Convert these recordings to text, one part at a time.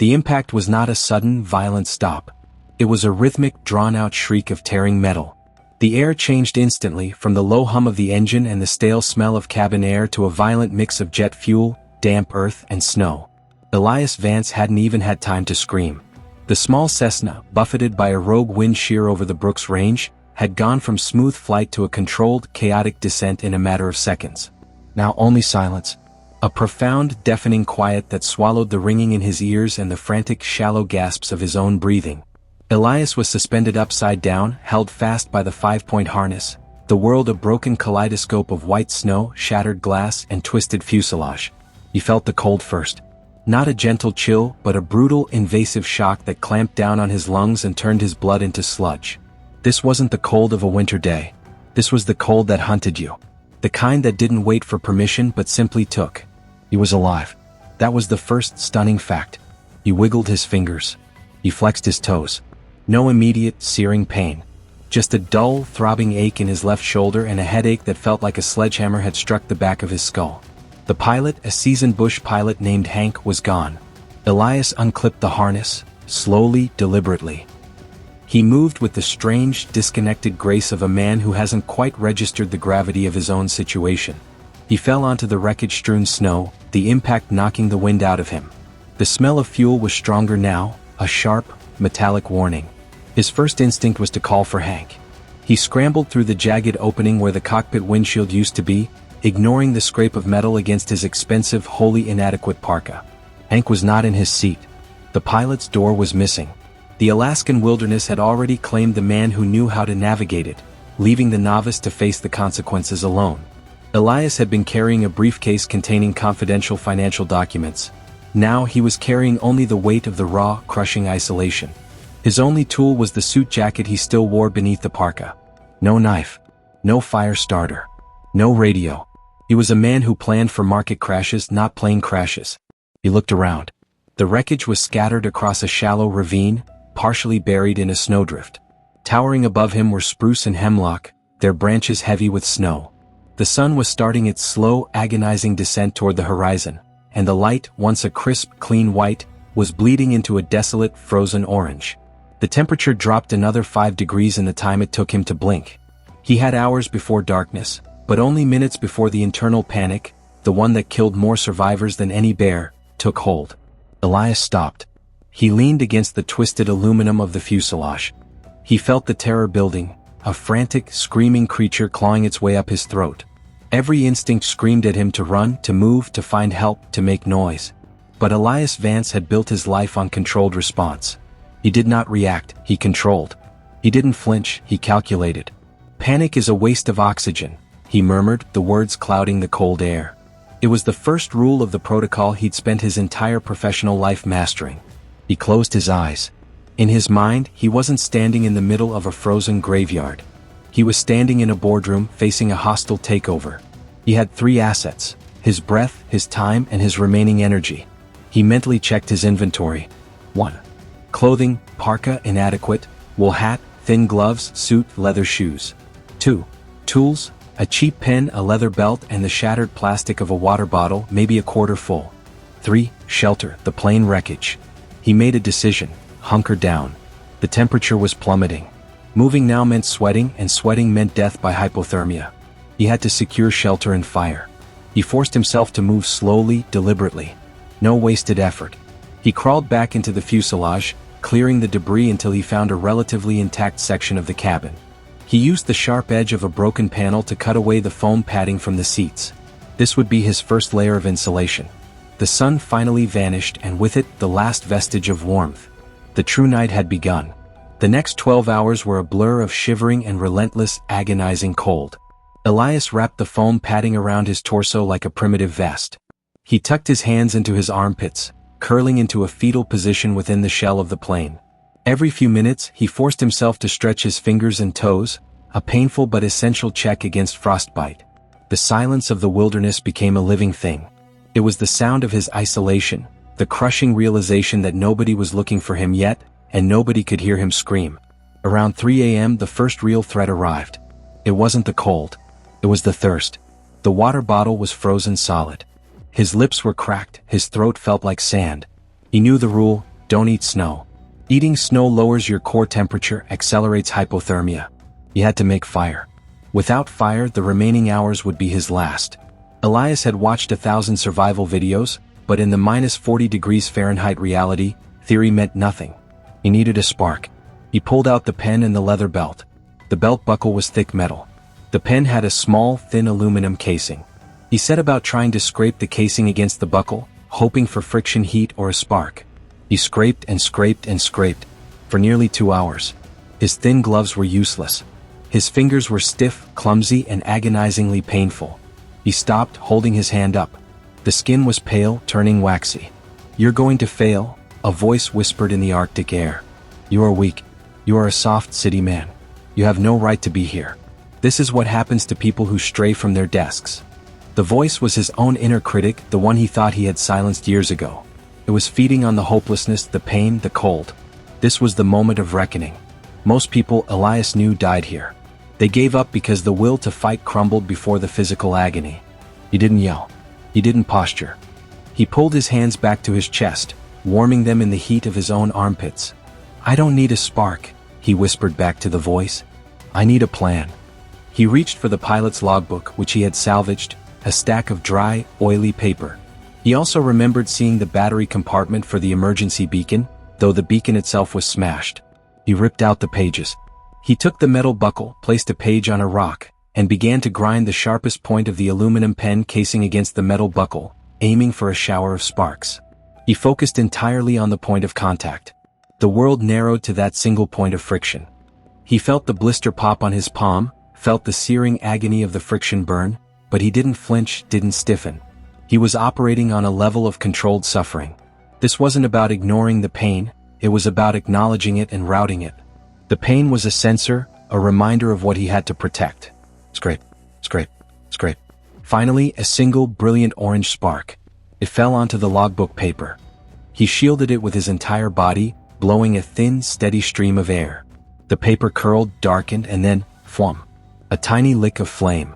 The impact was not a sudden, violent stop. It was a rhythmic, drawn-out shriek of tearing metal. The air changed instantly, from the low hum of the engine and the stale smell of cabin air to a violent mix of jet fuel, damp earth, and snow. Elias Vance hadn't even had time to scream. The small Cessna, buffeted by a rogue wind shear over the Brooks Range, had gone from smooth flight to a controlled, chaotic descent in a matter of seconds. Now only silence. A profound, deafening quiet that swallowed the ringing in his ears and the frantic, shallow gasps of his own breathing. Elias was suspended upside down, held fast by the 5-point harness, the world a broken kaleidoscope of white snow, shattered glass, and twisted fuselage. He felt the cold first. Not a gentle chill, but a brutal, invasive shock that clamped down on his lungs and turned his blood into sludge. This wasn't the cold of a winter day. This was the cold that hunted you. The kind that didn't wait for permission but simply took. He was alive. That was the first stunning fact. He wiggled his fingers. He flexed his toes. No immediate, searing pain. Just a dull, throbbing ache in his left shoulder and a headache that felt like a sledgehammer had struck the back of his skull. The pilot, a seasoned bush pilot named Hank, was gone. Elias unclipped the harness, slowly, deliberately. He moved with the strange, disconnected grace of a man who hasn't quite registered the gravity of his own situation. He fell onto the wreckage-strewn snow, the impact knocking the wind out of him. The smell of fuel was stronger now, a sharp, metallic warning. His first instinct was to call for Hank. He scrambled through the jagged opening where the cockpit windshield used to be, ignoring the scrape of metal against his expensive, wholly inadequate parka. Hank was not in his seat. The pilot's door was missing. The Alaskan Wilderness had already claimed the man who knew how to navigate it, leaving the novice to face the consequences alone. Elias had been carrying a briefcase containing confidential financial documents. Now he was carrying only the weight of the raw, crushing isolation. His only tool was the suit jacket he still wore beneath the parka. No knife. No fire starter. No radio. He was a man who planned for market crashes, not plane crashes. He looked around. The wreckage was scattered across a shallow ravine, partially buried in a snowdrift. Towering above him were spruce and hemlock, their branches heavy with snow. The sun was starting its slow, agonizing descent toward the horizon, and the light, once a crisp, clean white, was bleeding into a desolate, frozen orange. The temperature dropped another 5 degrees in the time it took him to blink. He had hours before darkness, but only minutes before the internal panic, the one that killed more survivors than any bear, took hold. Elias stopped. He leaned against the twisted aluminum of the fuselage. He felt the terror building, a frantic, screaming creature clawing its way up his throat. Every instinct screamed at him to run, to move, to find help, to make noise. But Elias Vance had built his life on controlled response. He did not react, he controlled. He didn't flinch, he calculated. Panic is a waste of oxygen, he murmured, the words clouding the cold air. It was the first rule of the protocol he'd spent his entire professional life mastering. He closed his eyes. In his mind, he wasn't standing in the middle of a frozen graveyard. He was standing in a boardroom facing a hostile takeover. He had 3 assets: his breath, his time, and his remaining energy. He mentally checked his inventory. 1. Clothing, parka, inadequate, wool hat, thin gloves, suit, leather shoes. 2. Tools, a cheap pen, a leather belt, and the shattered plastic of a water bottle, maybe a quarter full. 3. Shelter, the plane wreckage. He made a decision: hunker down. The temperature was plummeting. Moving now meant sweating, and sweating meant death by hypothermia. He had to secure shelter and fire. He forced himself to move slowly, deliberately. No wasted effort. He crawled back into the fuselage, clearing the debris until he found a relatively intact section of the cabin. He used the sharp edge of a broken panel to cut away the foam padding from the seats. This would be his first layer of insulation. The sun finally vanished, and with it, the last vestige of warmth. The true night had begun. The next 12 hours were a blur of shivering and relentless, agonizing cold. Elias wrapped the foam padding around his torso like a primitive vest. He tucked his hands into his armpits, curling into a fetal position within the shell of the plane. Every few minutes, he forced himself to stretch his fingers and toes, a painful but essential check against frostbite. The silence of the wilderness became a living thing. It was the sound of his isolation, the crushing realization that nobody was looking for him yet, and nobody could hear him scream. Around 3 a.m. the first real threat arrived. It wasn't the cold. It was the thirst. The water bottle was frozen solid. His lips were cracked, his throat felt like sand. He knew the rule: Don't eat snow. Eating snow lowers your core temperature, accelerates hypothermia. He had to make fire. Without fire, the remaining hours would be his last. Elias had watched 1,000 survival videos, but in the -40 degrees Fahrenheit reality, theory meant nothing. He needed a spark. He pulled out the pen and the leather belt. The belt buckle was thick metal. The pen had a small, thin aluminum casing. He set about trying to scrape the casing against the buckle, hoping for friction heat or a spark. He scraped and scraped and scraped, for nearly 2 hours. His thin gloves were useless. His fingers were stiff, clumsy, and agonizingly painful. He stopped, holding his hand up. The skin was pale, turning waxy. "You're going to fail," a voice whispered in the Arctic air. "You are weak. You are a soft city man. You have no right to be here. This is what happens to people who stray from their desks." The voice was his own inner critic, the one he thought he had silenced years ago. It was feeding on the hopelessness, the pain, the cold. This was the moment of reckoning. Most people, Elias knew, died here. They gave up because the will to fight crumbled before the physical agony. He didn't yell. He didn't posture. He pulled his hands back to his chest, warming them in the heat of his own armpits. "I don't need a spark," he whispered back to the voice. "I need a plan." He reached for the pilot's logbook, which he had salvaged, a stack of dry, oily paper. He also remembered seeing the battery compartment for the emergency beacon, though the beacon itself was smashed. He ripped out the pages. He took the metal buckle, placed a page on a rock, and began to grind the sharpest point of the aluminum pen casing against the metal buckle, aiming for a shower of sparks. He focused entirely on the point of contact. The world narrowed to that single point of friction. He felt the blister pop on his palm, felt the searing agony of the friction burn, but he didn't flinch, didn't stiffen. He was operating on a level of controlled suffering. This wasn't about ignoring the pain, it was about acknowledging it and routing it. The pain was a sensor, a reminder of what he had to protect. Scrape, scrape, scrape. Finally, a single, brilliant orange spark. It fell onto the logbook paper. He shielded it with his entire body, blowing a thin, steady stream of air. The paper curled, darkened, and then, phwam, a tiny lick of flame.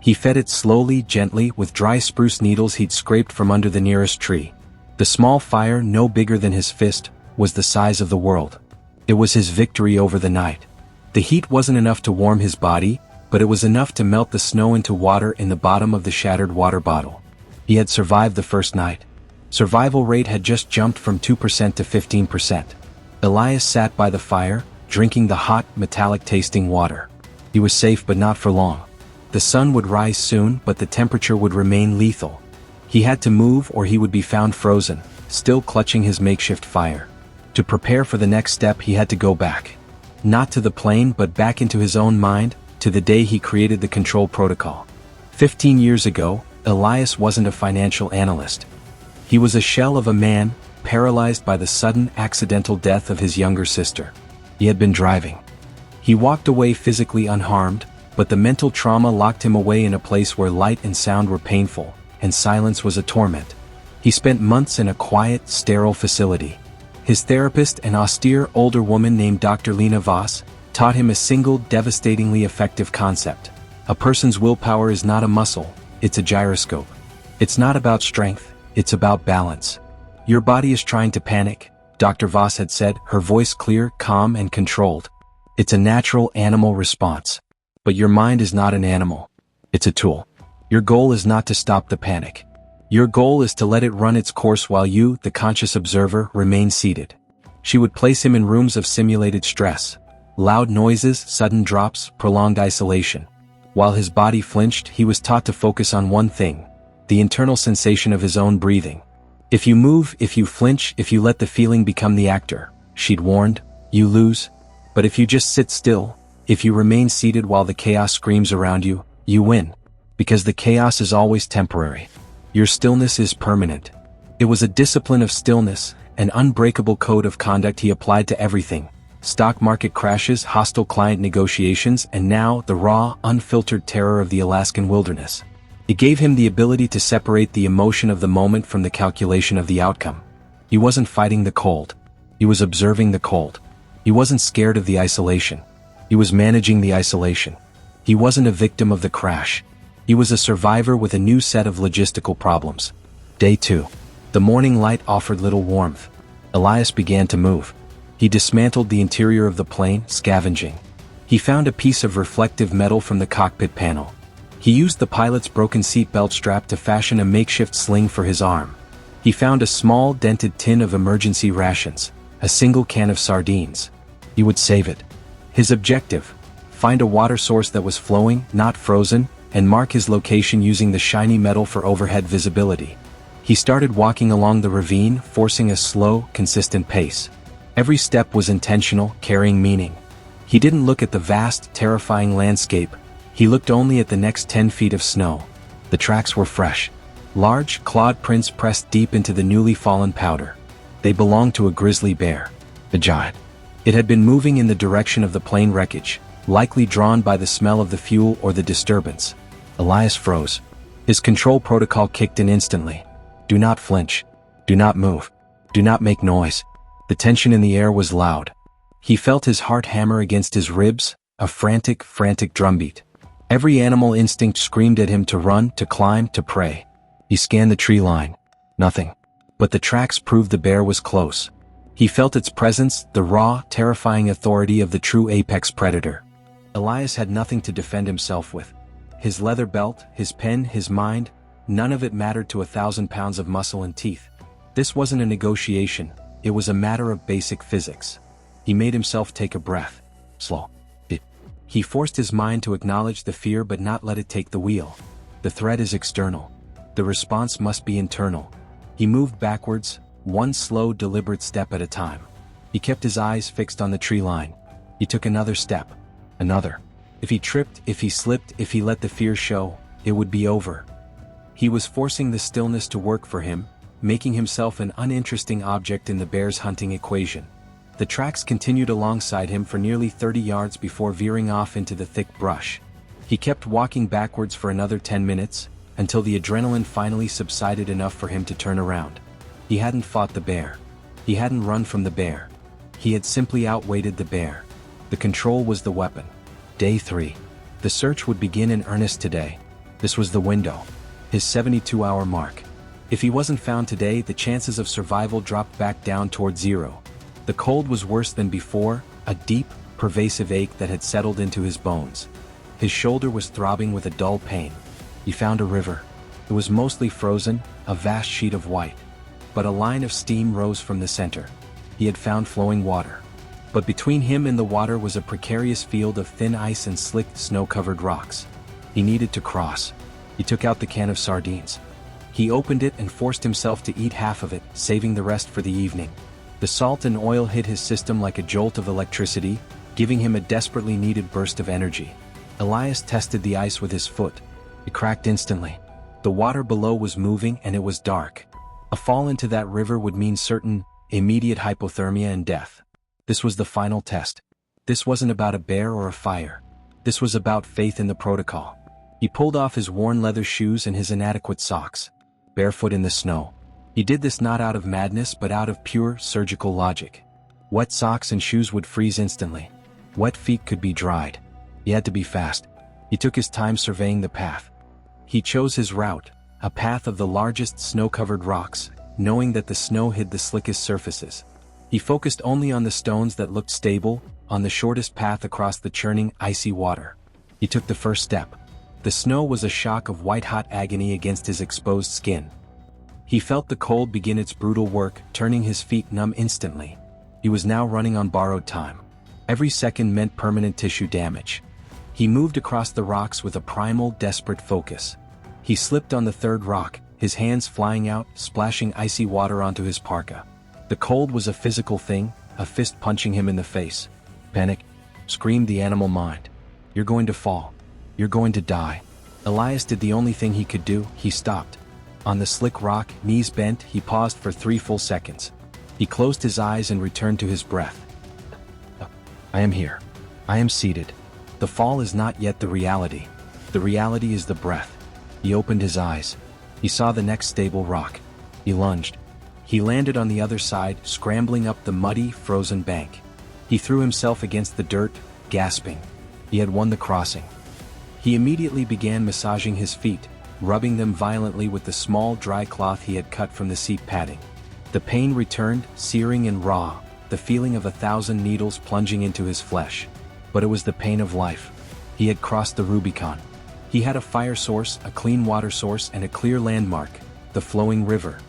He fed it slowly, gently, with dry spruce needles he'd scraped from under the nearest tree. The small fire, no bigger than his fist, was the size of the world. It was his victory over the night. The heat wasn't enough to warm his body, but it was enough to melt the snow into water in the bottom of the shattered water bottle. He had survived the first night. Survival rate had just jumped from 2% to 15%. Elias sat by the fire, drinking the hot, metallic-tasting water. He was safe, but not for long. The sun would rise soon, but the temperature would remain lethal. He had to move or he would be found frozen, still clutching his makeshift fire. To prepare for the next step, he had to go back. Not to the plane, but back into his own mind, to the day he created the control protocol. 15 years ago, Elias wasn't a financial analyst. He was a shell of a man, paralyzed by the sudden, accidental death of his younger sister. He had been driving. He walked away physically unharmed, but the mental trauma locked him away in a place where light and sound were painful, and silence was a torment. He spent months in a quiet, sterile facility. His therapist, an austere older woman named Dr. Lena Voss, taught him a single, devastatingly effective concept. A person's willpower is not a muscle, it's a gyroscope. It's not about strength, it's about balance. Your body is trying to panic, Dr. Voss had said, her voice clear, calm, and controlled. It's a natural animal response. But your mind is not an animal. It's a tool. Your goal is not to stop the panic. Your goal is to let it run its course while you, the conscious observer, remain seated. She would place him in rooms of simulated stress. Loud noises, sudden drops, prolonged isolation. While his body flinched, he was taught to focus on one thing, the internal sensation of his own breathing. If you move, if you flinch, if you let the feeling become the actor, she'd warned, you lose. But if you just sit still, if you remain seated while the chaos screams around you, you win. Because the chaos is always temporary. Your stillness is permanent. It was a discipline of stillness, an unbreakable code of conduct he applied to everything. Stock market crashes, hostile client negotiations, and now the raw, unfiltered terror of the Alaskan wilderness. It gave him the ability to separate the emotion of the moment from the calculation of the outcome. He wasn't fighting the cold. He was observing the cold. He wasn't scared of the isolation. He was managing the isolation. He wasn't a victim of the crash. He was a survivor with a new set of logistical problems. Day 2. The morning light offered little warmth. Elias began to move. He dismantled the interior of the plane, scavenging. He found a piece of reflective metal from the cockpit panel. He used the pilot's broken seatbelt strap to fashion a makeshift sling for his arm. He found a small, dented tin of emergency rations, a single can of sardines. He would save it. His objective: find a water source that was flowing, not frozen, and mark his location using the shiny metal for overhead visibility. He started walking along the ravine, forcing a slow, consistent pace. Every step was intentional, carrying meaning. He didn't look at the vast, terrifying landscape. He looked only at the next 10 feet of snow. The tracks were fresh. Large, clawed prints pressed deep into the newly fallen powder. They belonged to a grizzly bear. A giant. It had been moving in the direction of the plane wreckage, likely drawn by the smell of the fuel or the disturbance. Elias froze. His control protocol kicked in instantly. Do not flinch. Do not move. Do not make noise. The tension in the air was loud. He felt his heart hammer against his ribs, a frantic, frantic drumbeat. Every animal instinct screamed at him to run, to climb, to prey. He scanned the tree line. Nothing. But the tracks proved the bear was close. He felt its presence, the raw, terrifying authority of the true apex predator. Elias had nothing to defend himself with. His leather belt, his pen, his mind, none of it mattered to 1,000 pounds of muscle and teeth. This wasn't a negotiation, it was a matter of basic physics. He made himself take a breath. Slow. He forced his mind to acknowledge the fear but not let it take the wheel. The threat is external. The response must be internal. He moved backwards, one slow, deliberate step at a time. He kept his eyes fixed on the tree line. He took another step. Another. If he tripped, if he slipped, if he let the fear show, it would be over. He was forcing the stillness to work for him, making himself an uninteresting object in the bear's hunting equation. The tracks continued alongside him for nearly 30 yards before veering off into the thick brush. He kept walking backwards for another 10 minutes, until the adrenaline finally subsided enough for him to turn around. He hadn't fought the bear. He hadn't run from the bear. He had simply outweighted the bear. The control was the weapon. Day 3. The search would begin in earnest today. This was the window. His 72-hour mark. If he wasn't found today, the chances of survival dropped back down toward zero. The cold was worse than before, a deep, pervasive ache that had settled into his bones. His shoulder was throbbing with a dull pain. He found a river. It was mostly frozen, a vast sheet of white. But a line of steam rose from the center. He had found flowing water. But between him and the water was a precarious field of thin ice and slick, snow-covered rocks. He needed to cross. He took out the can of sardines. He opened it and forced himself to eat half of it, saving the rest for the evening. The salt and oil hit his system like a jolt of electricity, giving him a desperately needed burst of energy. Elias tested the ice with his foot. It cracked instantly. The water below was moving and it was dark. A fall into that river would mean certain, immediate hypothermia and death. This was the final test. This wasn't about a bear or a fire. This was about faith in the protocol. He pulled off his worn leather shoes and his inadequate socks. Barefoot in the snow. He did this not out of madness but out of pure, surgical logic. Wet socks and shoes would freeze instantly. Wet feet could be dried. He had to be fast. He took his time surveying the path. He chose his route, a path of the largest snow-covered rocks, knowing that the snow hid the slickest surfaces. He focused only on the stones that looked stable, on the shortest path across the churning, icy water. He took the first step. The snow was a shock of white-hot agony against his exposed skin. He felt the cold begin its brutal work, turning his feet numb instantly. He was now running on borrowed time. Every second meant permanent tissue damage. He moved across the rocks with a primal, desperate focus. He slipped on the third rock, his hands flying out, splashing icy water onto his parka. The cold was a physical thing, a fist punching him in the face. Panic, screamed the animal mind. You're going to fall. You're going to die. Elias did the only thing he could do. He stopped. On the slick rock, knees bent, he paused for 3 full seconds. He closed his eyes and returned to his breath. I am here. I am seated. The fall is not yet the reality. The reality is the breath. He opened his eyes. He saw the next stable rock. He lunged. He landed on the other side, scrambling up the muddy, frozen bank. He threw himself against the dirt, gasping. He had won the crossing. He immediately began massaging his feet, rubbing them violently with the small, dry cloth he had cut from the seat padding. The pain returned, searing and raw, the feeling of 1,000 needles plunging into his flesh. But it was the pain of life. He had crossed the Rubicon. He had a fire source, a clean water source, and a clear landmark, the flowing river.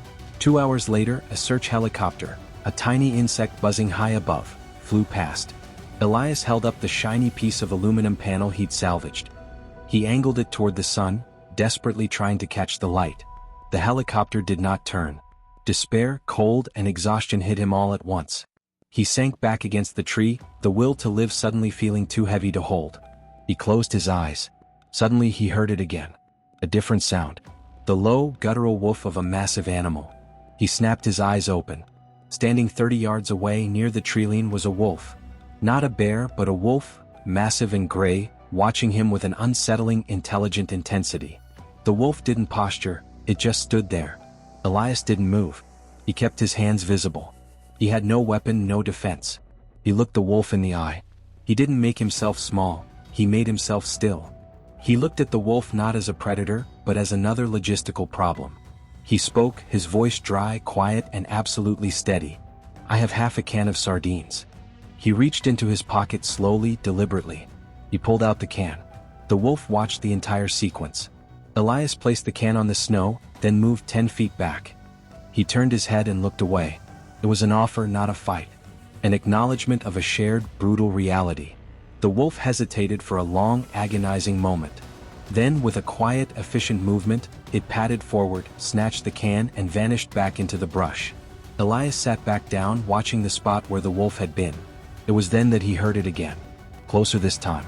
2 hours later, a search helicopter, a tiny insect buzzing high above, flew past. Elias held up the shiny piece of aluminum panel he'd salvaged. He angled it toward the sun, desperately trying to catch the light. The helicopter did not turn. Despair, cold, and exhaustion hit him all at once. He sank back against the tree, the will to live suddenly feeling too heavy to hold. He closed his eyes. Suddenly he heard it again. A different sound. The low, guttural woof of a massive animal. He snapped his eyes open. Standing 30 yards away near the treeline was a wolf. Not a bear, but a wolf, massive and gray, watching him with an unsettling, intelligent intensity. The wolf didn't posture, it just stood there. Elias didn't move. He kept his hands visible. He had no weapon, no defense. He looked the wolf in the eye. He didn't make himself small, he made himself still. He looked at the wolf not as a predator, but as another logistical problem. He spoke, his voice dry, quiet, and absolutely steady. "I have half a can of sardines." He reached into his pocket slowly, deliberately. He pulled out the can. The wolf watched the entire sequence. Elias placed the can on the snow, then moved 10 feet back. He turned his head and looked away. It was an offer, not a fight. An acknowledgement of a shared, brutal reality. The wolf hesitated for a long, agonizing moment. Then, with a quiet, efficient movement, it padded forward, snatched the can, and vanished back into the brush. Elias sat back down, watching the spot where the wolf had been. It was then that he heard it again. Closer this time.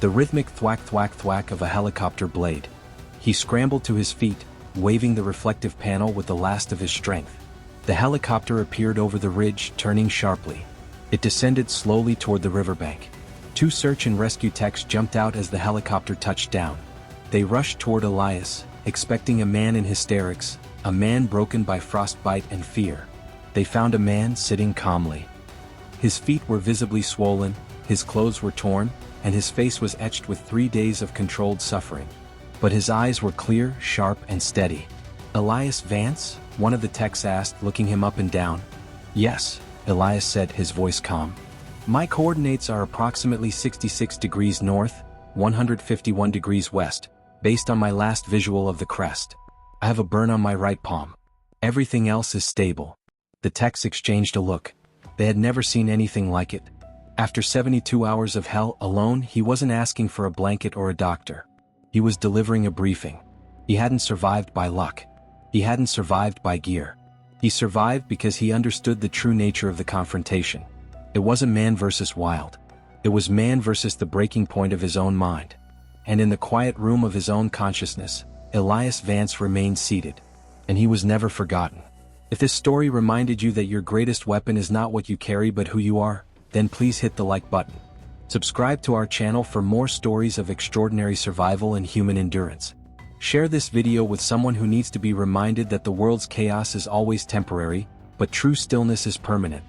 The rhythmic thwack thwack thwack of a helicopter blade. He scrambled to his feet, waving the reflective panel with the last of his strength. The helicopter appeared over the ridge, turning sharply. It descended slowly toward the riverbank. 2 search and rescue techs jumped out as the helicopter touched down. They rushed toward Elias, expecting a man in hysterics, a man broken by frostbite and fear. They found a man sitting calmly. His feet were visibly swollen, his clothes were torn, and his face was etched with 3 days of controlled suffering. But his eyes were clear, sharp, and steady. "Elias Vance?" one of the techs asked, looking him up and down. "Yes," Elias said, his voice calm. "My coordinates are approximately 66 degrees north, 151 degrees west, based on my last visual of the crest. I have a burn on my right palm. Everything else is stable." The techs exchanged a look. They had never seen anything like it. After 72 hours of hell alone, he wasn't asking for a blanket or a doctor. He was delivering a briefing. He hadn't survived by luck. He hadn't survived by gear. He survived because he understood the true nature of the confrontation. It wasn't man versus wild. It was man versus the breaking point of his own mind. And in the quiet room of his own consciousness, Elias Vance remained seated. And he was never forgotten. If this story reminded you that your greatest weapon is not what you carry but who you are, then please hit the like button. Subscribe to our channel for more stories of extraordinary survival and human endurance. Share this video with someone who needs to be reminded that the world's chaos is always temporary, but true stillness is permanent.